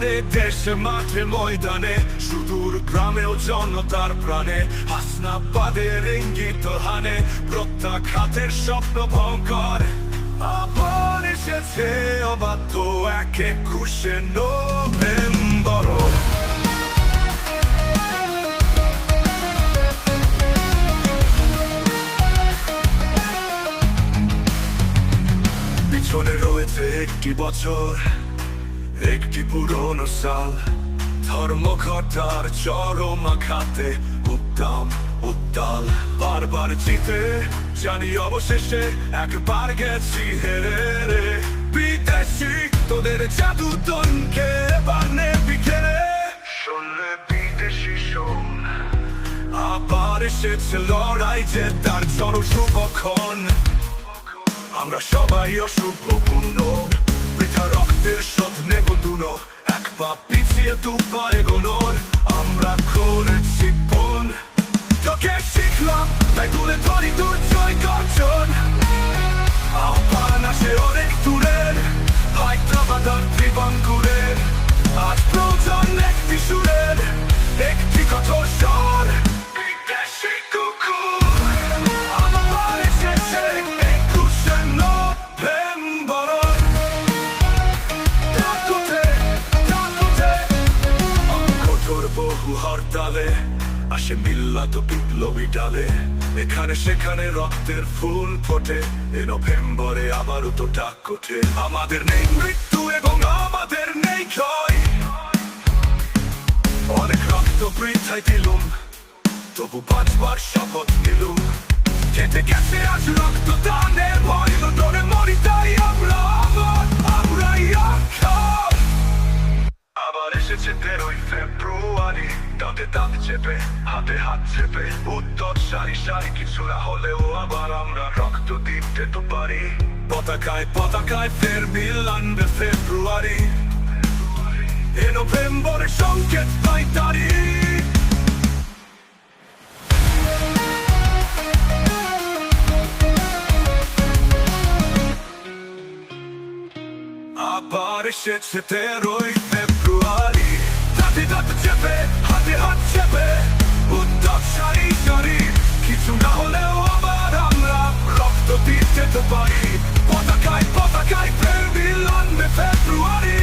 ঘরে দেশে মাঠে ময়দানে সুদূর গ্রামেও জনতার প্রাণে হাসনাবাদের ইঙ্গিত হানে প্রত্যাঘাতের স্বপ্ন ভঙ্কর আবার এসেছে অবাধ্য 21শে নভেম্বর। পিছনে রয়েছে একটি বছর, একটি পুরনো সাল, ধর্মঘটার চরম আঘাতে উদ্দাম উত্তাল বারবার জিতে জানি অবশেষে একবার গেছি হেরে রে। বিদেশি তোদের জাদু দনকে এবার নেবি খেলে, শুনলে বিদেশি শোন আবার এসেছে লড়াই যে তার চরম শুভক্ষণ। আমরা সবাই অশুভ পূর্ণ বৃথা রক্তের শোধ নেব দুনো, এক পা পিছিয়ে দু পা এগোনোর আমরা করেছি পণ। তোকে শিখলাম তাই তুলে ধরি দুর্জয় গর্জন, আহ্বান আসে অনেক দূরের হায়দ্রাবাদ ত্রিবাঙ্কুরের। আজ প্রয়োজন একটি সুরের, একটি কঠোর স্বর, বিদেশি কুকুর আবার এসেছে 21শে নভেম্বর। কঠোর বহু হরতালে আসে মিল্লাত বিপ্লবী ডালে, এখানে সেখানে রক্তের ফুল ফোটে এ নভেম্বরে আবারও তো ডাক ওঠে। আমাদের নেই মৃত্যু এবং আমাদের নেই ক্ষয়, অনেক রক্ত বৃথায় দিলুম তবু বাঁচবার শপথ নিলুম। কেটে গেছে আজ রক্ত দানের ভয় ধরে মরি তাই আমরাই অক্ষর। আবার এসেছে 13ই ফেব্রুয়ারি, দাঁতে দাঁত চেপে হাতে হাত চেপে উত্তর সারি সারি কিছু না হলেও আবার আমরা রক্ত দিতে তো পারি। পতাকায় পতাকায় ফের মিল আনবে ফেব্রুয়ারি, এ নভেম্বরের সংকেত পাই তারিখ। আবার এসেছে 13ই ফেব্রুয়ারি, দাঁতে দাঁত চেপে হাতে হাত চেপে উত্তর সারি সারি কিছু না হলেও আবার আমরা রক্ত দিতে তো পারি। পতাকায় পতাকায় ফের মিল আনবে ফেব্রুয়ারি,